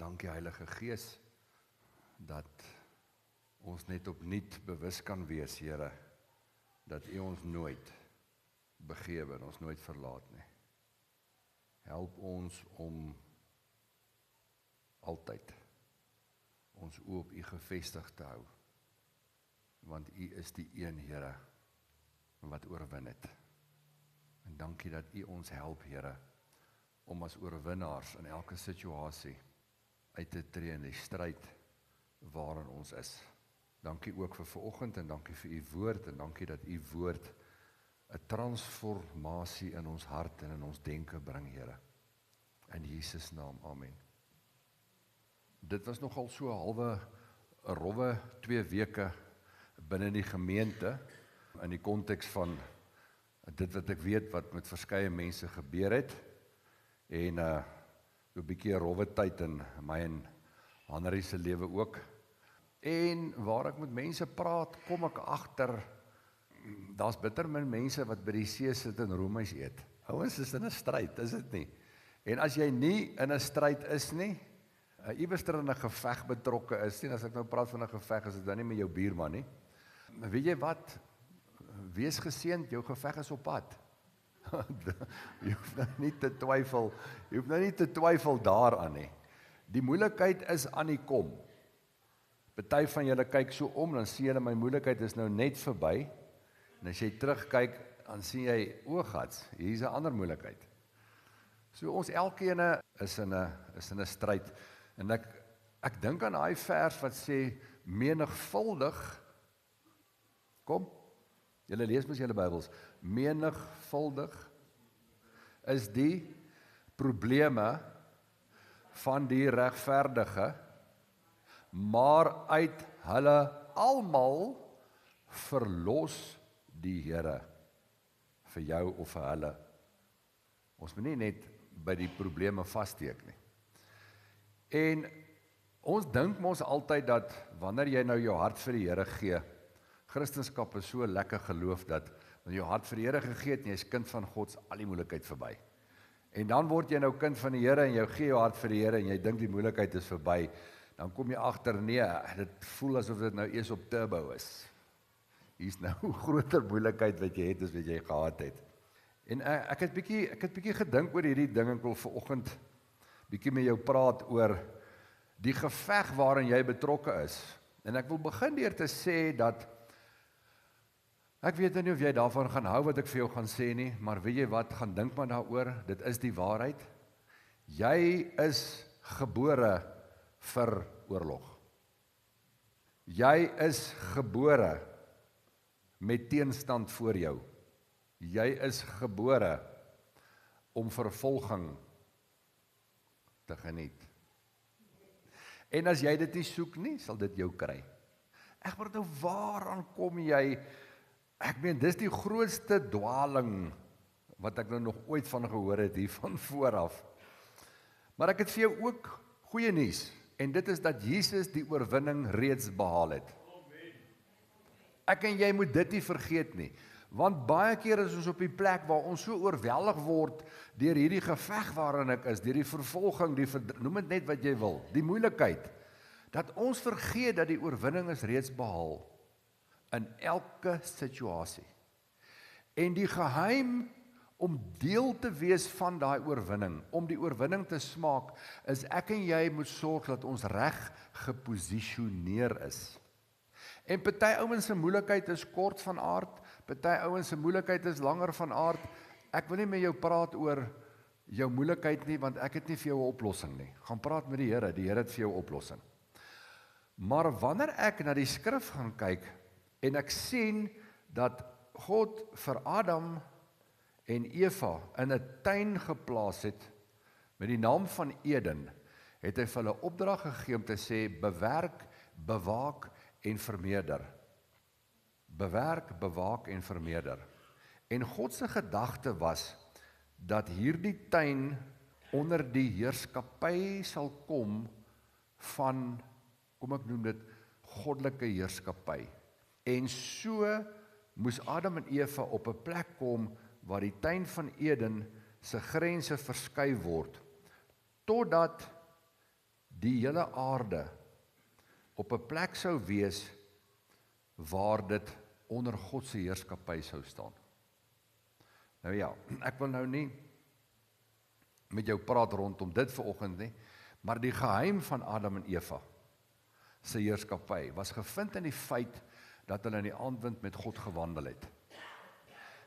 Dankie Heilige Gees, dat ons net opnuut bewus kan wees, Here, dat U ons nooit begewe en ons nooit verlaat nie. Help ons om altyd ons oë op U gefestig te hou, want U is die een, Here, wat oorwin het. En dankie dat U ons help, Here, om as oorwinnaars in elke situasie uit te tree in die stryd waarin ons is. Dankie ook vir vanoggend en dankie vir U woord en dankie dat U woord 'n transformasie in ons hart en in ons denke bring, Here. In Jesus naam, amen. Dit was nogal so 'n rowwe 2 weke binne die gemeente, in die konteks van dit wat ek weet wat met verskeie mense gebeur het, en 'n bietjie 'n rowwe tyd in my en Hannerie se lewe ook. En waar ek met mense praat, kom ek agter, daar's bitter min mense wat by die see sit en roemuis eet. Ouens is in 'n stryd, is dit nie? En as jy nie in 'n stryd is nie, iewers in 'n geveg betrokke is nie, as ek nou praat van 'n geveg, is dit dan nie met jou buurman nie. Weet jy wat? Wees geseënd, jou geveg is op pad. Jy hoef nou nie te twyfel daaraan nie. Die moeilikheid is aan die kom. Party van julle kyk so om, dan sien julle my moeilikheid is nou net verby. En as jy terugkyk, dan sien jy, o gats, hier is 'n ander moeilikheid. So ons elkeen is in 'n stryd. En ek dink aan daai vers wat sê menigvuldig. Kom, julle lees mos julle Bybels. Menigvuldig is die probleme van die regverdige, maar uit hulle almal verlos die Here vir jou of vir hulle. Ons moet nie net by die probleme vassteek nie. En ons dink mos altyd dat wanneer jy nou jou hart vir die Here gee, Christendom is so lekker geloof dat wanneer jy jou hart vir die Here gegee het en jy is kind van God, is al die moeilikheid verby. En dan word jy nou kind van die Here en jy gee jou hart vir die Here en jy dink die moeilikheid is verby. Dan kom jy agter, nee, dit voel asof dit nou eers op turbo is. Hier's nou groter moeilikheid wat jy het as wat jy gehad het. En ek het bietjie gedink oor hierdie ding en ek wil vanoggend bietjie met jou praat oor die geveg waarin jy betrokke is. En ek wil begin deur te sê dat ek weet nie of jy daarvan gaan hou wat ek vir jou gaan sê nie, maar weet jy wat, gaan dink maar daaroor, dit is die waarheid. Jy is gebore vir oorlog. Jy is gebore met teenstand voor jou. Jy is gebore om vervolging te geniet. En as jy dit nie soek nie, sal dit jou kry. Ek word nou, waaraan kom jy? Ek meen, dis die grootste dwaling wat ek nou nog ooit van gehoor het hier van vooraf. Maar ek het vir jou ook goeie nuus, en dit is dat Jesus die oorwinning reeds behaal het. Ek en jy moet dit nie vergeet nie, want baie keer is ons op die plek waar ons so oorweldig word deur hierdie geveg waarin ek is, deur die vervolging, noem dit net wat jy wil, die moeilikheid, dat ons vergeet dat die oorwinning is reeds behaal in elke situasie. En die geheim om deel te wees van daai oorwinning, om die oorwinning te smaak, is ek en jy moet sorg dat ons reg geposisioneer is. En party ouens se moeilikheid is kort van aard, party ouens se moeilikheid is langer van aard. Ek wil nie met jou praat oor jou moeilikheid nie, want ek het nie vir jou 'n oplossing nie. Gaan praat met die Here het vir jou 'n oplossing. Maar wanneer ek na die skrif gaan kyk, en ek sien dat God vir Adam en Eva in 'n tuin geplaas het, met die naam van Eden, het hy vir hulle opdrag gegee om te sê, bewerk, bewaak en vermeerder. Bewerk, bewaak en vermeerder. En God se gedagte was, dat hierdie tuin onder die heerskappy sal kom van, kom ek noem dit, goddelike heerskappy. En so moes Adam en Eva op 'n plek kom waar die tuin van Eden se grense verskuif word, totdat die hele aarde op 'n plek sou wees waar dit onder God se heerskappy sou staan. Nou ja, ek wil nou nie met jou praat rondom dit vanoggend nie, maar die geheim van Adam en Eva se heerskappy was gevind in die feit dat hulle in die aandwind met God gewandel het.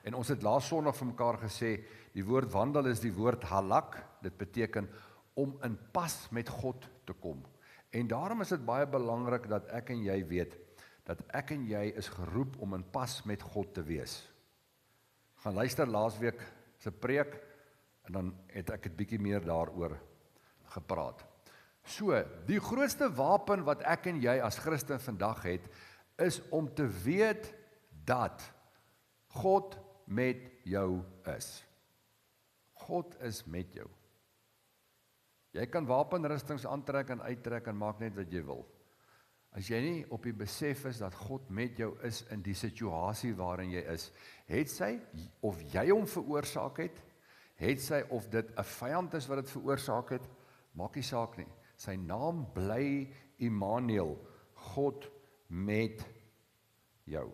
En ons het laas Sondag vir mekaar gesê, die woord wandel is die woord halak, dit beteken om in pas met God te kom. En daarom is dit baie belangrik dat ek en jy weet, dat ek en jy is geroep om in pas met God te wees. Gaan luister laasweek se preek, en dan het ek 'n bietjie meer daaroor gepraat. So, die grootste wapen wat ek en jy as Christen vandag het, is om te weet dat God met jou is. God is met jou. Jy kan wapenrustings aantrek en uittrek en maak net wat jy wil. As jy nie op die besef is dat God met jou is in die situasie waarin jy is, het sy of jy hom veroorsaak het sy of dit 'n vyand is wat dit veroorsaak het, maak nie saak nie. Sy naam bly Immanuel, God met jou.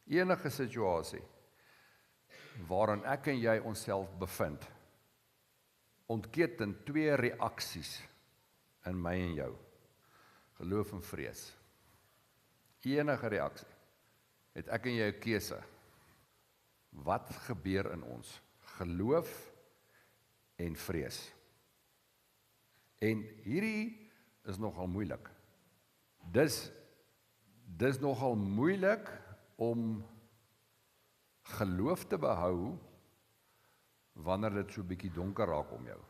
Enige situasie waarin ek en jy onsself bevind, ontketen 2 reaksies in my en jou. Geloof en vrees. Enige reaksie. Het ek en jy 'n keuse. Wat gebeur in ons? Geloof en vrees. En hierdie is nogal moeilik. Dis nogal moeilik om geloof te behou wanneer dit so bietjie donker raak om jou.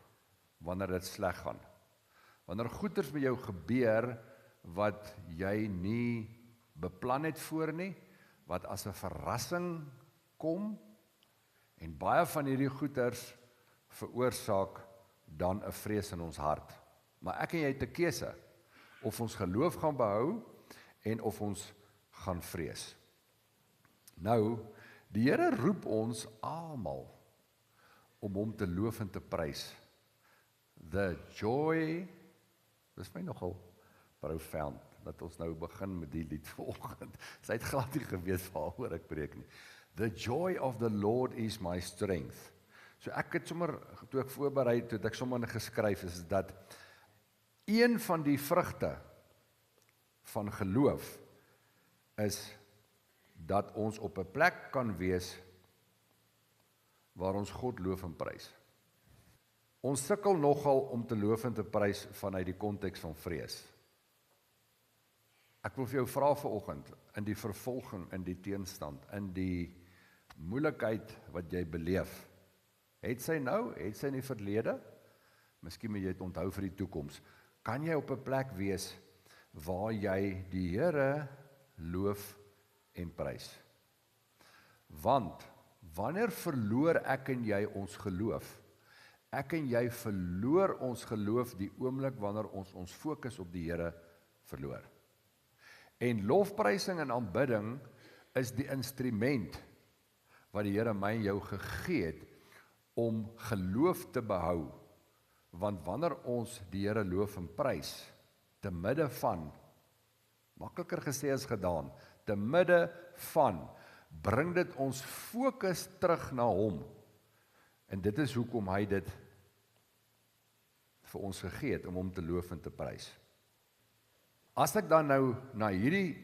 Wanneer dit sleg gaan. Wanneer goeters met jou gebeur wat jy nie beplan het voor nie, wat as 'n verrassing kom, en baie van hierdie goeters veroorsaak dan 'n vrees in ons hart. Maar ek en jy het 'n keuse, of ons geloof gaan behou, en of ons gaan vrees. Nou, die Here roep ons almal om hom te loof en te prys. The joy, dis my nogal profound, dat ons nou begin met die lied vanoggend. Sy het glad nie geweet waaroor ek preek nie. The joy of the Lord is my strength. So ek het sommer, toe ek voorberei, toe ek sommer geskryf, is dat een van die vrugte van geloof is dat ons op 'n plek kan wees waar ons God loof en prys. Ons sukkel nogal om te loof en te prys vanuit die konteks van vrees. Ek wil vir jou vra vanoggend, in die vervolging, in die teenstand, in die moeilikheid wat jy beleef, het sy nou, het sy in die verlede, miskien moet jy dit onthou vir die toekoms, kan jy op 'n plek wees waar jy die Here loof en prys? Want wanneer verloor ek en jy ons geloof? Ek en jy verloor ons geloof die oomblik wanneer ons fokus op die Here verloor. En lofprysing en aanbidding is die instrument wat die Here my en jou gegee het om geloof te behou. Want wanneer ons die Here loof en prys, te midde van, makliker gesê as gedaan, te midde van, bring dit ons fokus terug na hom. En dit is hoekom hy dit vir ons gegee het, om hom te loof en te prys. As ek dan nou na hierdie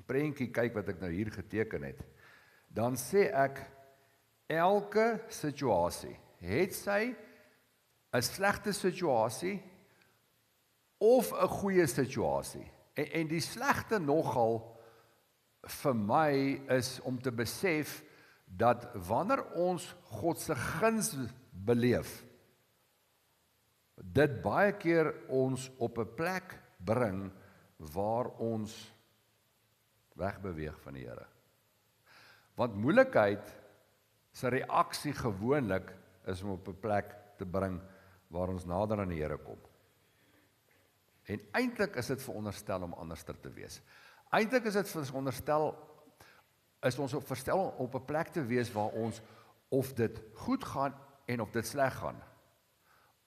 prentjie kyk wat ek nou hier geteken het, dan sê ek, elke situasie, het sy 'n slegte situasie of 'n goeie situasie. En die slegte nogal vir my is om te besef dat wanneer ons God se guns beleef, dit baie keer ons op 'n plek bring waar ons wegbeweeg van die Here. Want moeilikheid se reaksie gewoonlik is om op 'n plek te bring waar ons nader aan die Here kom. En eintlik is dit veronderstel om anderster te wees. Eintlik is dit veronderstel, is ons verstel op 'n plek te wees waar ons, of dit goed gaan en of dit sleg gaan,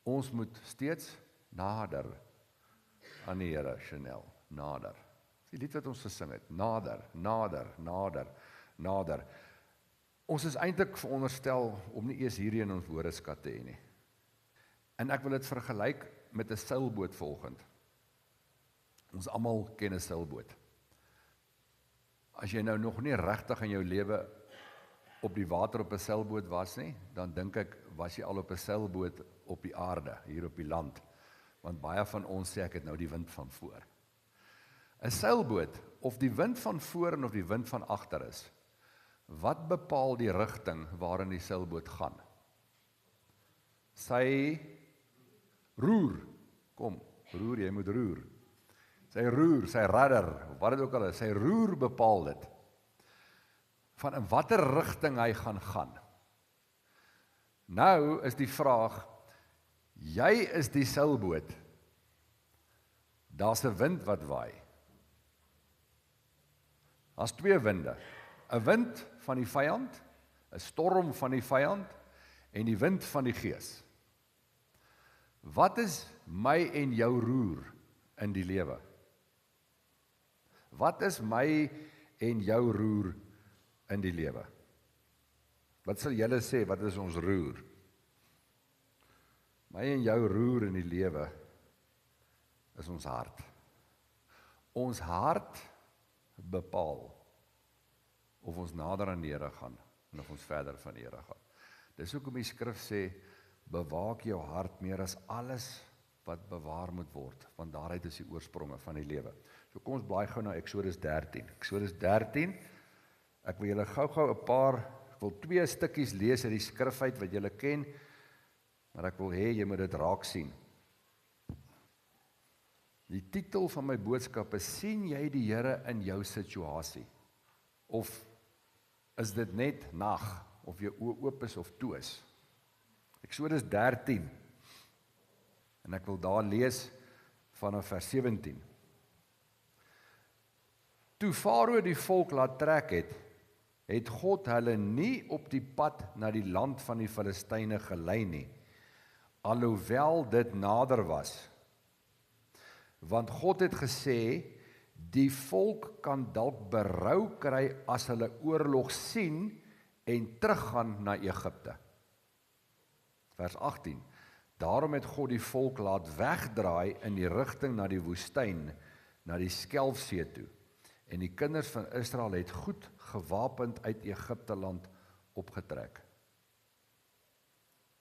Ons moet steeds nader aan die Here, Chanel, nader. Dis die lied wat ons gesing het, nader, nader, nader, nader. Ons is eintlik veronderstel om nie eers hierdie in ons woordeskat te hê nie. En ek wil dit vergelyk met 'n seilboot volgend. Ons almal ken 'n seilboot. As jy nou nog nie regtig in jou lewe op die water op 'n seilboot was nie, dan dink ek, was jy al op 'n seilboot op die aarde, hier op die land. Want baie van ons sê ek het nou die wind van voor. 'n Seilboot, of die wind van voor en of die wind van agter is, wat bepaal die rigting waarin die seilboot gaan? Sy roer, kom, roer, jy moet roer. Sy roer, sy rudder, wat dit ook al is, sy roer bepaal dit. Van in watter rigting hy gaan. Nou is die vraag, jy is die seilboot, daar's 'n wind wat waai. Daar's twee winde, 'n wind van die vyand, 'n storm van die vyand, en die wind van die Gees. Wat is my en jou roer in die lewe? Wat is my en jou roer in die lewe? Wat sal julle sê, wat is ons roer? My en jou roer in die lewe is ons hart. Ons hart bepaal of ons nader aan die Here gaan en of ons verder van die Here gaan. Dis hoekom die skrif sê, bewaak jou hart meer as alles wat bewaar moet word, want daaruit is die oorspronge van die lewe. So kom ons blaai gou na Eksodus 13. Eksodus 13, ek wil julle gou-gou 'n paar, ek wil 2 stukkies lees uit die skrif uit wat julle ken, maar ek wil hê jy moet dit raak sien. Die titel van my boodskap is, sien jy die Here in jou situasie? Of is dit net nag, of jou oë oop is of toe is? Eksodus 13, en ek wil daar lees vanaf vers 17. Toe Farao die volk laat trek het God hulle nie op die pad na die land van die Filistyne gelei nie, alhoewel dit nader was. Want God het gesê, die volk kan dalk berou kry as hulle oorlog sien en teruggaan na Egipte. Vers 18. Daarom het God die volk laat wegdraai in die rigting na die woestyn, na die Skelfsee toe. En die kinders van Israel het goed gewapend uit Egipte land opgetrek.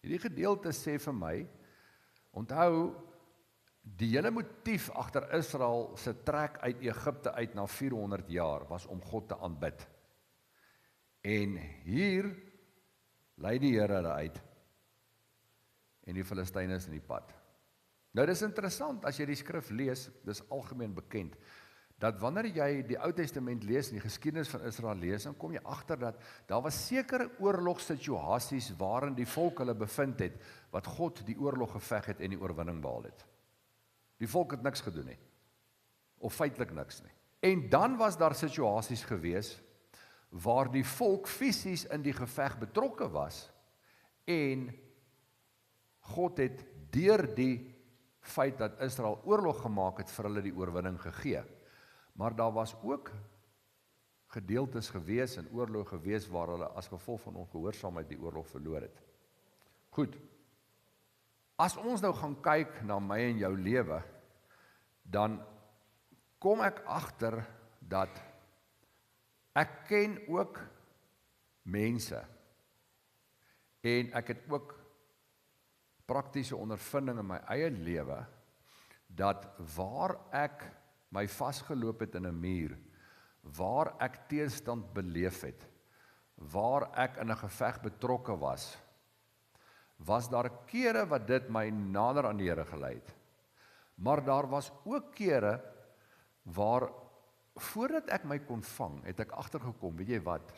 Hierdie gedeelte sê vir my, onthou, die hele motief agter Israel se trek uit Egipte uit na 400 jaar was om God te aanbid. En hier lei die Here hulle uit en die Filistyne is in die pad. Nou dis interessant as jy die skrif lees, dis algemeen bekend, dat wanneer jy die Ou Testament lees en die geskiedenis van Israel lees, dan kom jy agter dat daar was sekere oorlogssituasies waarin die volk hulle bevind het, wat God die oorlog geveg het en die oorwinning behaal het. Die volk het niks gedoen nie, of feitelik niks nie. En dan was daar situasies gewees, waar die volk fisies in die geveg betrokke was, en God het deur die feit dat Israel oorlog gemaak het, vir hulle die oorwinning gegee. Maar daar was ook gedeeltes gewees en oorlog gewees waar hulle as gevolg van ongehoorsaamheid die oorlog verloor het. Goed, as ons nou gaan kyk na my en jou lewe, dan kom ek agter dat ek ken ook mense en ek het ook praktiese ondervinding in my eie lewe, dat waar ek my vasgeloop het in 'n muur, waar ek teëstand beleef het, waar ek in 'n geveg betrokke was daar kere wat dit my nader aan die Here gelei het. Maar daar was ook kere waar, voordat ek my kon vang, het ek agtergekom, weet jy wat,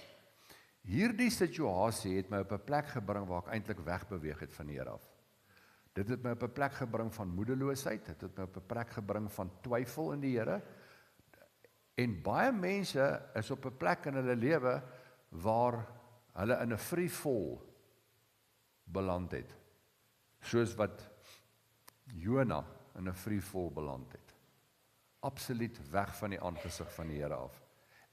hierdie situasie het my op 'n plek gebring waar ek eintlik wegbeweeg het van die Here af. Dit het my op 'n plek gebring van moedeloosheid, dit het my op 'n plek gebring van twyfel in die Here, en baie mense is op 'n plek in hulle lewe waar hulle in 'n free fall beland het, soos wat Jona in 'n freefall beland het. Absoluut weg van die aangesig van die Here af.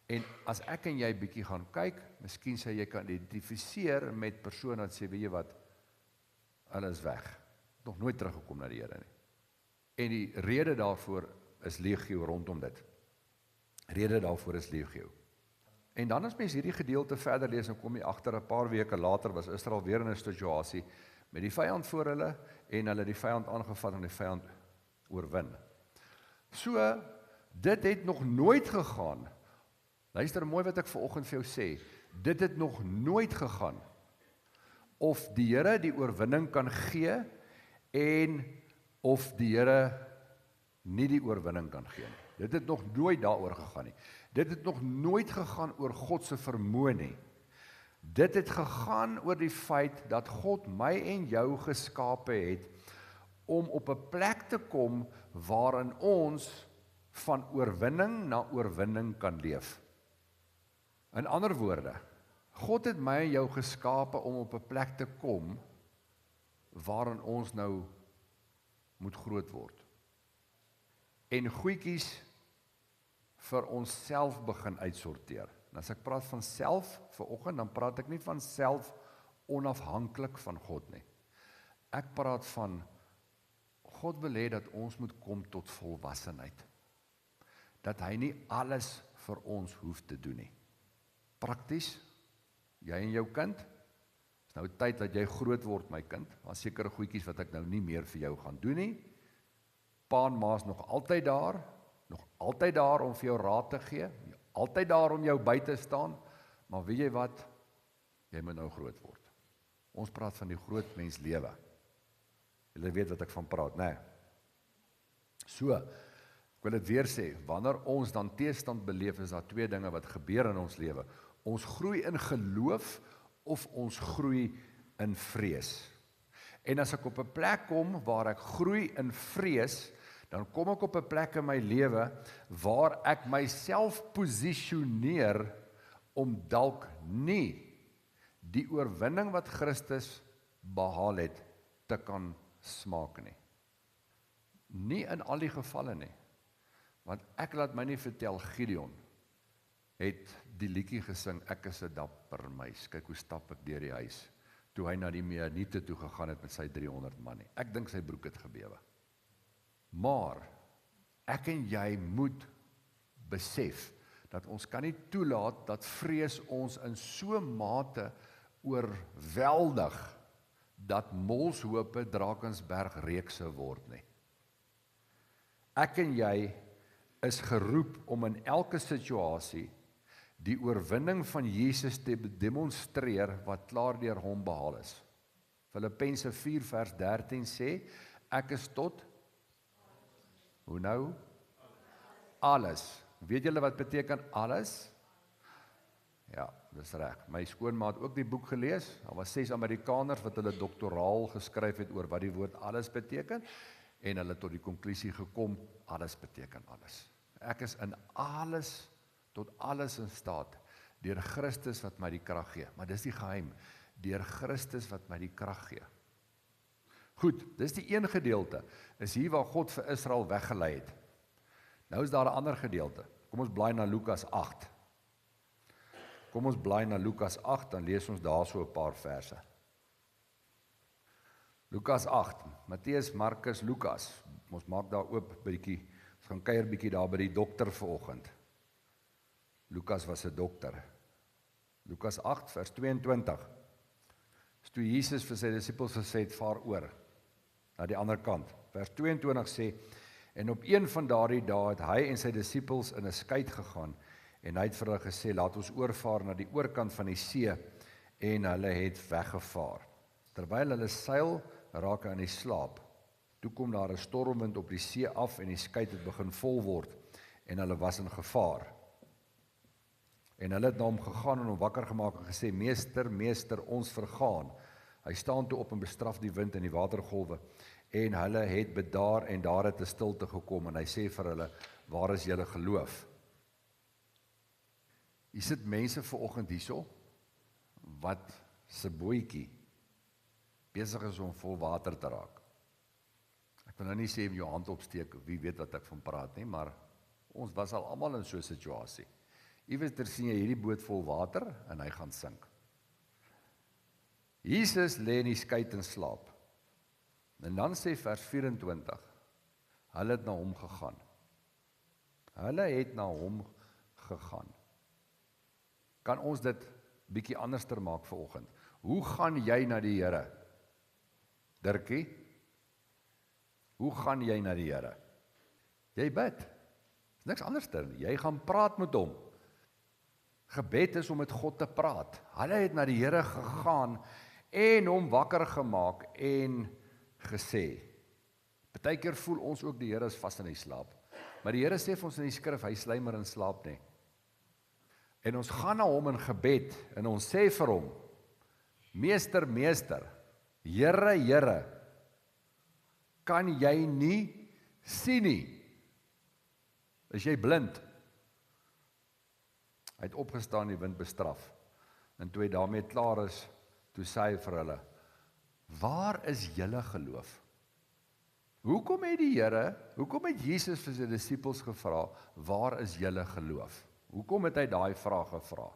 En as ek en jy bietjie gaan kyk, miskien sê jy kan identifiseer met persone wat sê, weet jy wat, hulle is weg. Nog nooit teruggekom na die Here nie. En die rede daarvoor is legio rondom dit. Rede daarvoor is legio. En dan as mens hierdie gedeelte verder lees, dan kom jy agter 'n paar weke later was Israel weer in 'n situasie met die vyand voor hulle en hulle die vyand aangevat en die vyand oorwin. So, dit het nog nooit gegaan. Luister mooi wat ek vanoggend vir jou sê. Dit het nog nooit gegaan of die Here die oorwinning kan gee en of die Here nie die oorwinning kan gee nie. Dit het nog nooit daaroor gegaan nie. Dit het nog nooit gegaan oor God se vermoë nie. Dit het gegaan oor die feit dat God my en jou geskape het om op 'n plek te kom waarin ons van oorwinning na oorwinning kan leef. In ander woorde, God het my en jou geskape om op 'n plek te kom waarin ons nou moet groot word. En goedjies vir onsself begin uitsorteer. En as ek praat van self vanoggend, dan praat ek nie van self onafhanklik van God nie. Ek praat van God wil hê dat ons moet kom tot volwassenheid. Dat hy nie alles vir ons hoef te doen nie. Prakties, jy en jou kind, is nou tyd dat jy groot word, my kind. Daar is sekere goedjies wat ek nou nie meer vir jou gaan doen nie. Pa en ma is nog altyd daar om vir jou raad te gee, altyd daar om jou by te staan, maar weet jy wat? Jy moet nou groot word. Ons praat van die groot mens lewe. Julle weet wat ek van praat, né? So, ek wil dit weer sê, wanneer ons dan teestand beleef, is daar twee dinge wat gebeur in ons lewe. Ons groei in geloof of ons groei in vrees. En as ek op 'n plek kom waar ek groei in vrees, dan kom ek op 'n plek in my lewe waar ek myself posisioneer om dalk nie die oorwinning wat Christus behaal het te kan smaak nie. Nie in al die gevalle nie. Want ek laat my nie vertel, Gideon het die liedjie gesing, ek is 'n dapper meis, kyk hoe stap ek deur die huis, toe hy na die Midianiete toe gegaan het met sy 300 man nie. Ek dink sy broek het gebewe. Maar, ek en jy moet besef, dat ons kan nie toelaat, dat vrees ons in so mate oorweldig, dat Molshope Drakensberg reekse word nie. Ek en jy is geroep om in elke situasie die oorwinning van Jesus te demonstreer wat klaar deur hom behaal is. Filippense 4 vers 13 sê, ek is tot, hoe nou? Alles. Weet julle wat beteken alles? Ja, dis reg. My skoonma het ook die boek gelees. Daar was 6 Amerikaners wat hulle doktoraal geskryf het oor wat die woord alles beteken, en hulle tot die konklusie gekom, alles beteken alles. Ek is in alles, tot alles in staat, deur Christus wat my die krag gee. Maar dis die geheim, deur Christus wat my die krag gee. Goed, dis die een gedeelte, is hier waar God vir Israel weggelei het. Nou is daar 'n ander gedeelte. Kom ons blaai na Lukas 8. Kom ons blaai na Lukas 8, dan lees ons daar so 'n paar verse. Lukas 8, Matteus, Markus, Lukas. Ons maak daar oop bietjie, ons gaan kuier bietjie daar by die dokter vanoggend. Lukas was 'n dokter. Lukas 8 vers 22. Dis toe Jesus vir sy disippels gesê het, vaar oor na die ander kant. Vers 22 sê, en op een van daardie dae het hy en sy disippels in 'n skei gegaan, en hy het vir hulle gesê, laat ons oorvaar na die oorkant van die see, en hulle het weggevaar. Terwyl hulle seil, raak hy aan die slaap. Toe kom daar 'n stormwind op die see af, en die skei het begin vol word, en hulle was in gevaar. En hulle het na hom gegaan en hom wakker gemaak en gesê, meester, meester, ons vergaan. Hy staan toe op en bestraf die wind en die watergolwe, en hulle het bedaar en daar het 'n stilte gekom, en hy sê vir hulle, waar is julle geloof? Hier sit mense vanoggend hierso, wat se bootjie besig is om vol water te raak. Ek Ek wil nou nie sê jou hand opsteek, wie weet wat ek van praat nie, maar ons was al almal in so 'n situasie. Iewers sien jy hierdie boot vol water en hy gaan sink. Jesus lê in die skei en slaap. En dan sê vers 24, hulle het na hom gegaan. Hulle het na hom gegaan. Kan ons dit bietjie anderster maak vanoggend? Hoe gaan jy na die Here? Dirkie? Hoe gaan jy na die Here? Jy bid. Niks anderster nie. Jy gaan praat met hom. Gebed is om met God te praat. Hulle het na die Here gegaan en hom wakker gemaak en gesê. Partykeer voel ons ook die Here is vas in die slaap. Maar die Here sê vir ons in die skrif, hy slymer in slaap nie. En ons gaan na hom in gebed en ons sê vir hom, Meester, Meester, Here, Here, kan jy nie sien nie? Is jy blind? Hy het opgestaan, die wind bestraf. En toe hy daarmee klaar is, toe sê hy vir hulle, waar is julle geloof? Hoekom het Jesus vir sy disippels gevra, waar is julle geloof? Hoekom het hy daai vraag gevra?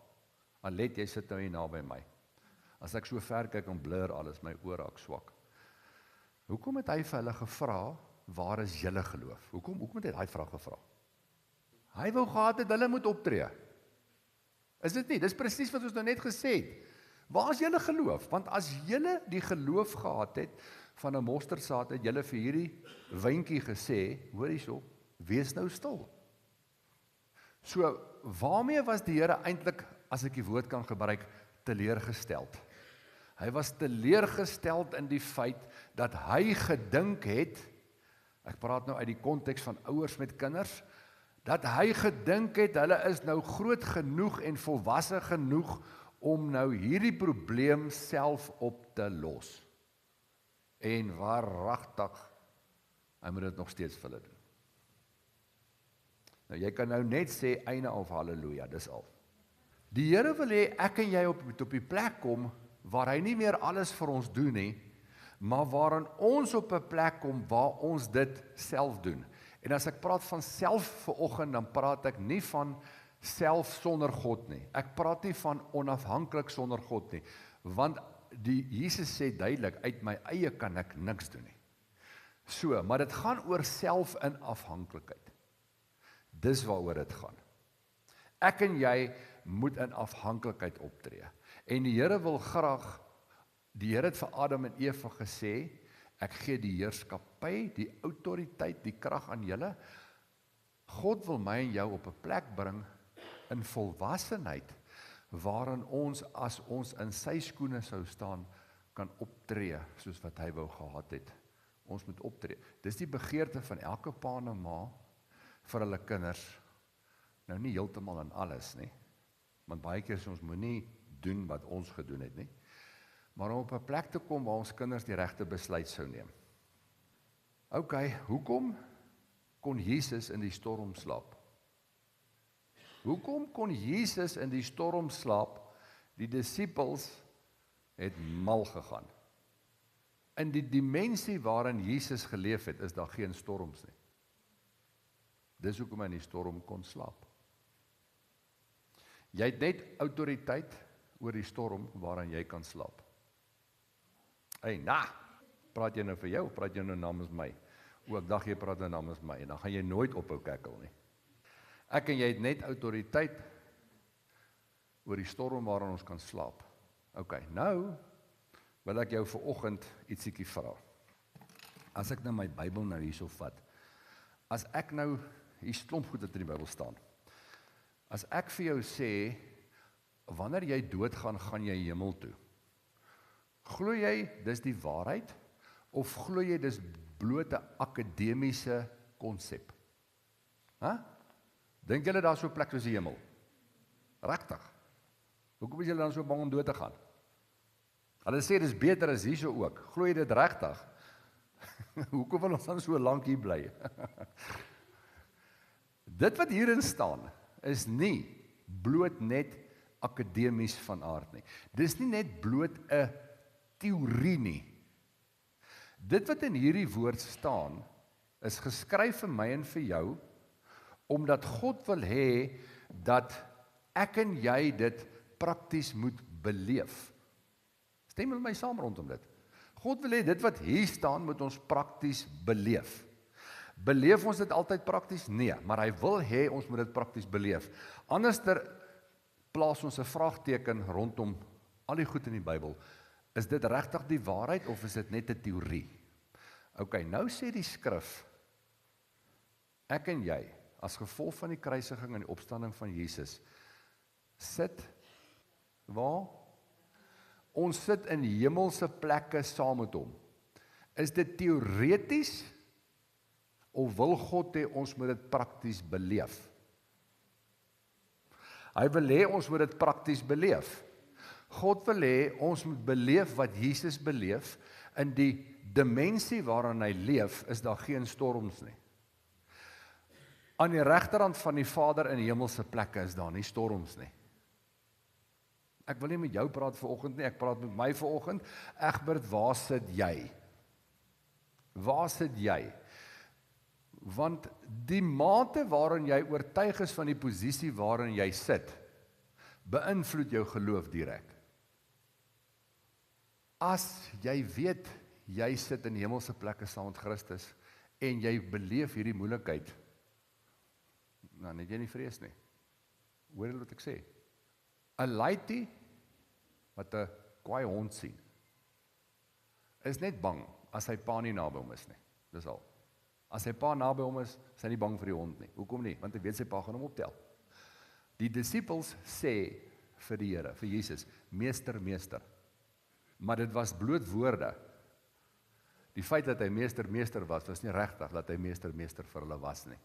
Alet, jy sit nou hier naby my. As ek so ver kyk en blur alles, my oor raak swak. Hoekom het hy vir hulle gevra, waar is julle geloof? Hoekom het hy daai vraag gevra? Hy wou gehad het hulle moet optree. Is dit nie? Dis presies wat ons nou net gesê het. Waar is julle geloof? Want as julle die geloof gehad het van 'n mosterdsaad, het julle vir hierdie wyntjie gesê, hoor hierso, wees nou stil. So, waarmee was die Here eintlik, as ek die woord kan gebruik, teleurgesteld? Hy was teleurgesteld in die feit dat hy gedink het, ek praat nou uit die konteks van ouers met kinders, dat hy gedink het, hulle is nou groot genoeg en volwasse genoeg om nou hierdie probleem self op te los. En waaragtig, hy moet dit nog steeds vir hulle doen. Nou jy kan nou net sê, einde of halleluja, dis al. Die Here wil hê, ek en jy op die plek kom, waar hy nie meer alles vir ons doen nie, maar waarin ons op 'n plek kom, waar ons dit self doen. En as ek praat van self vanoggend, dan praat ek nie van self sonder God nie. Ek praat nie van onafhanklik sonder God nie. Want Jesus sê duidelik, uit my eie kan ek niks doen nie. So, maar dit gaan oor self in afhanklikheid. Dis waaroor dit gaan. Ek en jy moet in afhanklikheid optree. En die Here wil graag, die Here het vir Adam en Eva gesê, ek gee die heerskappy, die autoriteit, die krag aan julle. God wil my en jou op 'n plek bring in volwassenheid, waarin ons, as ons in sy skoene sou staan, kan optree, soos wat hy wou gehad het. Ons moet optree. Dis die begeerte van elke pa en ma, vir hulle kinders, nou nie heeltemal in alles nie, want baie keer sê ons moenie doen wat ons gedoen het nie, maar om op 'n plek te kom waar ons kinders die regte besluit sou neem. OK, hoekom kon Jesus in die storm slaap? Hoekom kon Jesus in die storm slaap? Die disippels het mal gegaan. In die dimensie waarin Jesus geleef het, is daar geen storms nie. Dis hoekom hy in die storm kon slaap. Jy het net autoriteit oor die storm waarin jy kan slaap. Praat jy nou vir jou, of praat jy nou namens my? Ek dacht jy praat nou namens my, en dan gaan jy nooit ophou kekkel nie. Ek en jy het net autoriteit oor die storm waarin ons kan slaap. OK, nou wil ek jou vanoggend ietsiekie vra. As ek nou my Bybel nou hierso vat, as ek nou, hier klomp goed wat in die Bybel staan, as ek vir jou sê, wanneer jy doodgaan, gaan jy hemel toe, glo jy dis die waarheid, of glo jy dis bloot 'n akademiese konsep? Dink julle daar so 'n plek soos die hemel? Regtig? Hoekom is julle dan so bang om dood te gaan? Hulle sê dis beter as hierso ook. Glo jy dit regtig? Hoekom wil ons dan so lank hier bly? Dit wat hierin staan, is nie bloot net akademies van aard nie. Dis nie net bloot 'n teorie nie. Dit wat in hierdie woord staan, is geskryf vir my en vir jou, omdat God wil hê dat ek en jy dit prakties moet beleef. Stem met my saam rondom dit. God wil hê dit wat hier staan moet ons prakties beleef. Beleef ons dit altyd prakties? Nee, maar hy wil hê ons moet dit prakties beleef. Anderster plaas ons 'n vraagteken rondom al die goed in die Bybel. Is dit regtig die waarheid of is dit net 'n teorie? OK, nou sê die skrif, ek en jy, as gevolg van die kruisiging en die opstanding van Jesus, sit waar? Ons sit in hemelse plekke saam met hom. Is dit teoreties of wil God hê ons moet dit prakties beleef? Hy wil hê ons moet dit prakties beleef. God wil hê ons moet beleef wat Jesus beleef. In die dimensie waarin hy leef, is daar geen storms nie. Aan die regterhand van die Vader in hemelse plekke is daar nie storms nie. Ek wil nie met jou praat vanoggend nie, ek praat met my vanoggend. Egbert, waar sit jy? Waar sit jy? Want die mate waarin jy oortuig is van die posisie waarin jy sit, beïnvloed jou geloof direk. As jy weet, jy sit in hemelse plekke saam met Christus, en jy beleef hierdie moeilikheid, dan het jy nie vrees nie. Hoor jy wat ek sê? 'n laaitie wat 'n kwaai hond sien, is net bang as sy pa nie naby hom is nie. Dis al. As sy pa naby hom is hy nie bang vir die hond nie. Hoekom nie? Want hy weet sy pa gaan hom optel. Die disippels sê vir die Here, vir Jesus, meester, meester. Maar dit was bloot woorde. Die feit dat hy meester, meester was nie regtig dat hy meester, meester vir hulle was nie.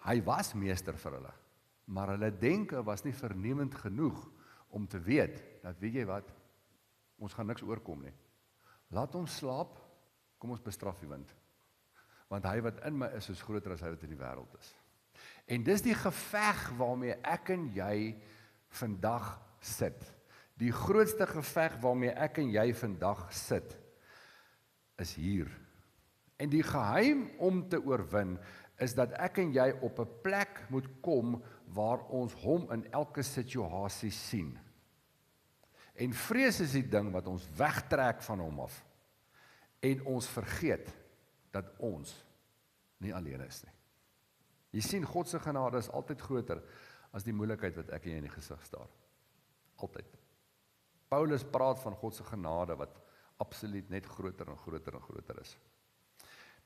Hy was meester vir hulle, maar hulle denke was nie vernemend genoeg om te weet, dat weet jy wat, ons gaan niks oorkom nie. Laat ons slaap, kom ons bestraf die wind. Want hy wat in my is groter as hy wat in die wêreld is. En dis die geveg waarmee ek en jy vandag sit. Die grootste geveg waarmee ek en jy vandag sit, is hier. En die geheim om te oorwin, is dat ek en jy op 'n plek moet kom, waar ons hom in elke situasie sien. En vrees is die ding wat ons wegtrek van hom af, en ons vergeet, dat ons nie alleen is nie. Jy sien, God se genade is altyd groter as die moeilikheid wat ek en jy in die gesig staar. Altyd. Paulus praat van God se genade wat absoluut net groter en groter en groter is.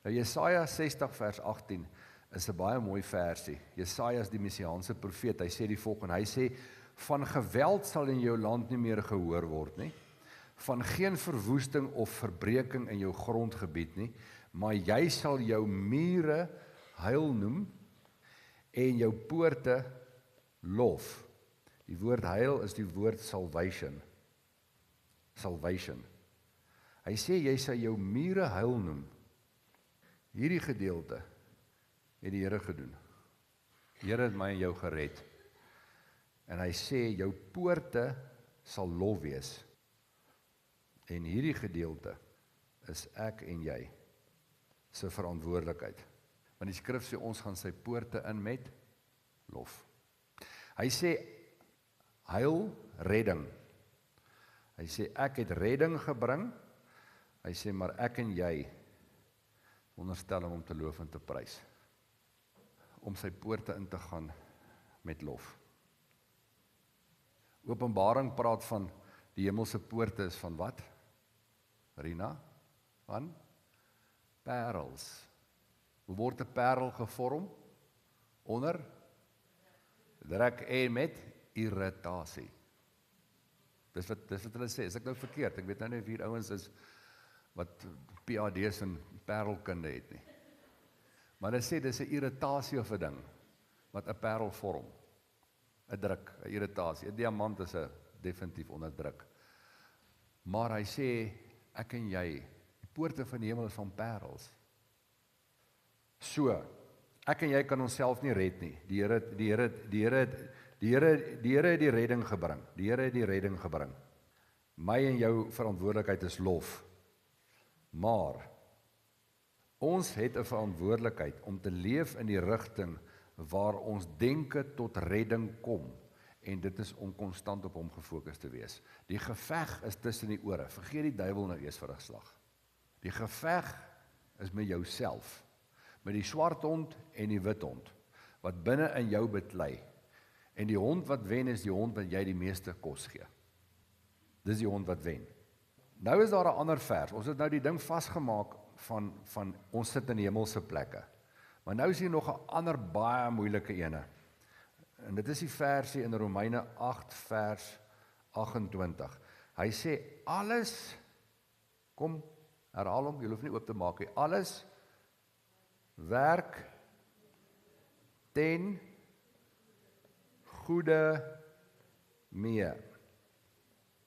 Nou Jesaja 60 vers 18 is 'n baie mooi versie. Jesaja is die messiaanse profeet. Hy sê die volgende, hy sê, van geweld sal in jou land nie meer gehoor word nie, van geen verwoesting of verbreking in jou grondgebied nie, maar jy sal jou mure heil noem en jou poorte lof. Die woord heil is die woord salvation. Salvation. Hy sê jy sal jou mure heil noem. Hierdie gedeelte het die Here gedoen. Die Here het my en jou gered. En hy sê jou poorte sal lof wees. En hierdie gedeelte is ek en jy se verantwoordelikheid. Want die skrif sê ons gaan sy poorte in met lof. Hy sê heil, redding. Hy sê ek het redding gebring. Hy sê maar ek en jy onderstel hom om te loof en te prys. Om sy poorte in te gaan met lof. Openbaring praat van die hemelse poorte is van wat? Rina? Van? Parels. Hoe word 'n parel gevorm? Onder? Druk en met irritasie. Dis wat hulle sê. Is ek nou verkeerd? Ek weet nou nie of hier ouens is wat PhD's in parelkunde het nie. Maar hulle sê dis 'n irritasie of 'n ding wat 'n parel vorm. 'n druk, 'n irritasie. 'n Diamant is 'n definitief onder druk. Maar hy sê ek en jy, die poorte van die hemel is van parels. So, ek en jy kan onsself nie red nie. Die Here het die redding gebring. Die Here het die redding gebring. My en jou verantwoordelikheid is lof. Maar Ons het 'n verantwoordelikheid om te leef in die rigting waar ons denke tot redding kom. En dit is om konstant op hom gefokus te wees. Die geveg is tussen die ore. Vergeet die duiwel nou eers vir 'n slag. Die geveg is met jouself, met die swart hond en die wit hond, wat binne in jou beklei. En die hond wat wen is die hond wat jy die meeste kos gee. Dis die hond wat wen. Nou is daar 'n ander vers. Ons het nou die ding vasgemaak van ons sit in die hemelse plekke. Maar nou is hier nog 'n ander baie moeilike ene. En dit is die versie in Romeine 8 vers 28. Hy sê alles, kom herhaal hom, jy hoef nie oop te maak nie. Alles werk ten goeie mee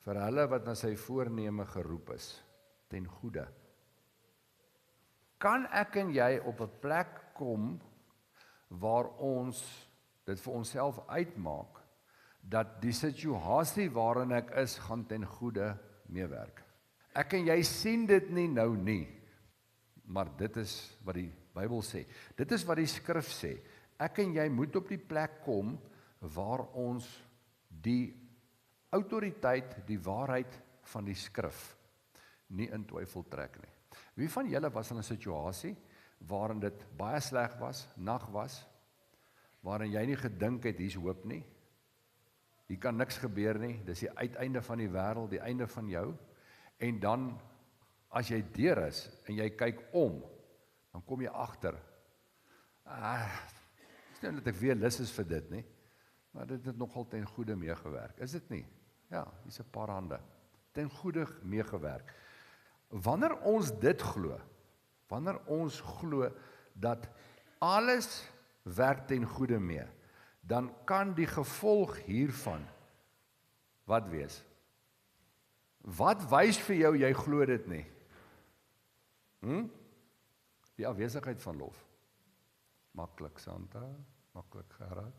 vir hulle wat na sy voorneme geroep is, ten goeie. Kan ek en jy op 'n plek kom waar ons dit vir onsself uitmaak dat die situasie waarin ek is gaan ten goeie meewerk? Ek en jy sien dit nie nou nie, maar dit is wat die Bybel sê. Dit is wat die skrif sê. Ek en jy moet op die plek kom waar ons die autoriteit, die waarheid van die skrif nie in twyfel trek nie. Wie van julle was in 'n situasie waarin dit baie sleg was, nag was, waarin jy nie gedink het hier's hoop nie? Hier kan niks gebeur nie, dis die uiteinde van die wêreld, die einde van jou. En dan as jy deur is en jy kyk om, dan kom jy agter. Dis nie dat ek weer lus is vir dit nie, maar dit het nogal ten goeie meegewerk. Is dit nie? Ja, hier's 'n paar hande. Ten goeie meegewerk. Wanneer ons dit glo, wanneer ons glo dat alles werk ten goeie mee, dan kan die gevolg hiervan wat wees? Wat wys vir jou jy glo dit nie? Die afwesigheid van lof. Maklik Santa, maklik Gerard.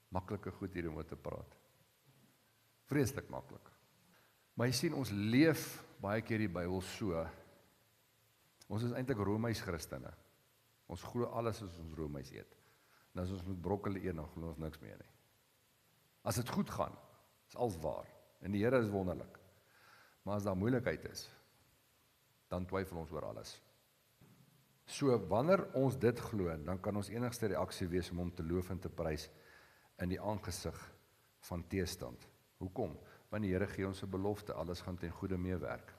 Maklike goed hier om oor te praat. Vreeslik maklik. Maar jy sien, ons leef baie keer die Bybel so. Ons is eintlik Romeis Christene. Ons glo alles as ons Romeis eet. En as ons met broccoli eet, dan glo ons niks meer nie. As dit goed gaan, is alles waar. En die Here is wonderlik. Maar as daar moeilikheid is, dan twyfel ons oor alles. So, wanneer ons dit glo, dan kan ons enigste reaksie wees om hom te loof en te prys in die aangesig van teestand. Hoekom? Want die Here gee ons 'n belofte, alles gaan ten goeie meewerk.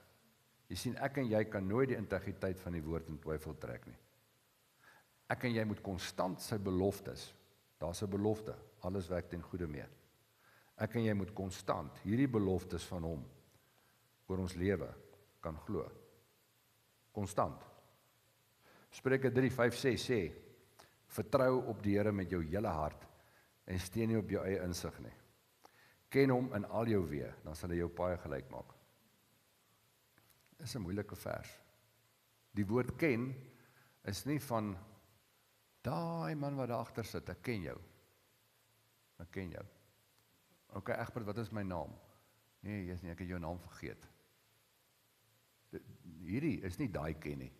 Jy sien, ek en jy kan nooit die integriteit van die woord in twyfel trek nie. Ek en jy moet konstant sy beloftes, daar's 'n belofte, alles werk ten goeie mee. Ek en jy moet konstant hierdie beloftes van hom oor ons lewe kan glo. Konstant. Spreuke 3:5-6 sê, vertrou op die Here met jou hele hart en steun nie op jou eie insig nie. Ken hom in al jou weë, dan sal hy jou paaie gelyk maak. Dis 'n moeilike vers. Die woord ken is nie van daai man wat daar agter sit, ek ken jou. Ek ken jou. Ok, Egbert, wat is my naam? Nee, jy's nie, ek het jou naam vergeet. Hierdie is nie daai ken nie.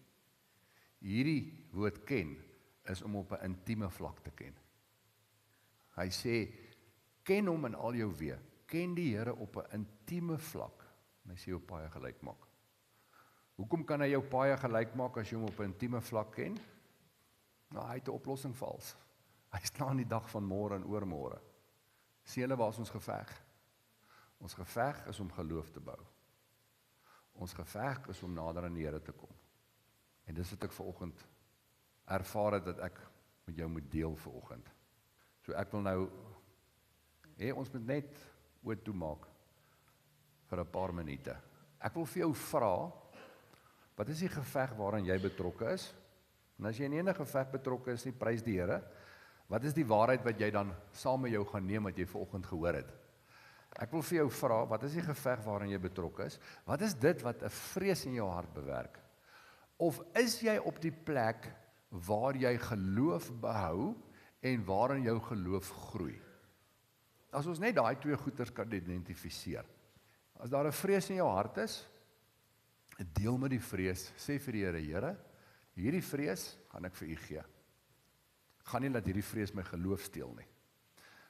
Hierdie woord ken is om op 'n intieme vlak te ken. Hy sê, ken hom in al jou weë. Ken die Here op 'n intieme vlak. En hy sê jou paaie gelyk maak. Hoekom kan hy jou paaie gelyk maak as jy hom op 'n intieme vlak ken? Nou, hy het 'n oplossing vir alles. Hy staan die dag van môre en oormôre. Sien julle waar is ons geveg? Ons geveg is om geloof te bou. Ons geveg is om nader aan die Here te kom. En dis wat ek vanoggend ervaar het dat ek met jou moet deel vanoggend. So ek wil nou ons moet net oop toemaak vir 'n paar minute. Ek wil vir jou vra, wat is die geveg waarin jy betrokke is? En as jy in enige geveg betrokke is, nie prys die Here. Wat is die waarheid wat jy dan saam met jou gaan neem wat jy vanoggend gehoor het? Ek wil vir jou vra, wat is die geveg waarin jy betrokke is? Wat is dit wat 'n vrees in jou hart bewerk? Of is jy op die plek waar jy geloof behou en waarin jou geloof groei? As ons net daai twee goeters kan identifiseer. As daar 'n vrees in jou hart is, deel met die vrees, sê vir die Here, Here, hierdie vrees gaan ek vir u gee. Ek gaan nie laat hierdie vrees my geloof steel nie.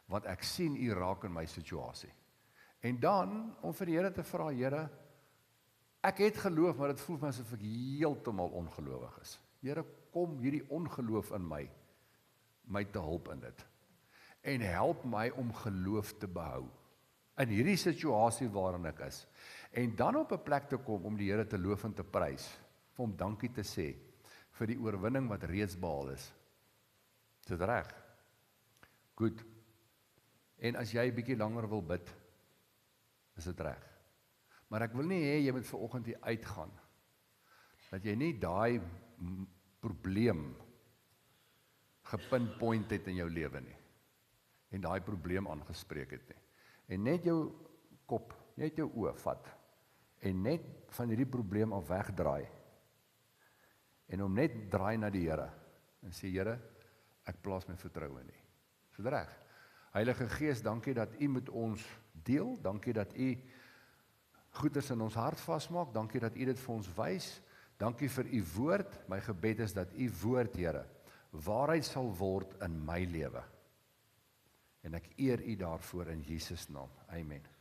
Want ek sien u raak in my situasie. En dan, om vir die Here te vra, Here, ek het geloof, maar dit voel vir my asof ek heeltemal ongelowig is. Here, kom hierdie ongeloof in my te help in dit. En help my om geloof te behou. In hierdie situasie waarin ek is. En dan op 'n plek te kom om die Here te loof en te prys, vir hom dankie te sê, vir die oorwinning wat reeds behaal is. Is dit reg? Goed. En as jy 'n bietjie langer wil bid, is dit reg. Maar ek wil nie hê jy moet vanoggend hier uitgaan, dat jy nie daai probleem gepinpoint het in jou lewe nie, en daai probleem aangespreek het nie. En net jou kop, net jou oë vat, en net van hierdie probleem af wegdraai, en om net draai na die Here, en sê, Here, ek plaas my vertroue in U. Is dit reg? Heilige Gees, dankie dat U met ons deel, dankie dat U goeders in ons hart vasmaak, dankie dat U dit vir ons wys, dankie vir U woord, my gebed is dat U woord, Here, waarheid sal word in my lewe. En ek eer U daarvoor in Jesus naam. Amen.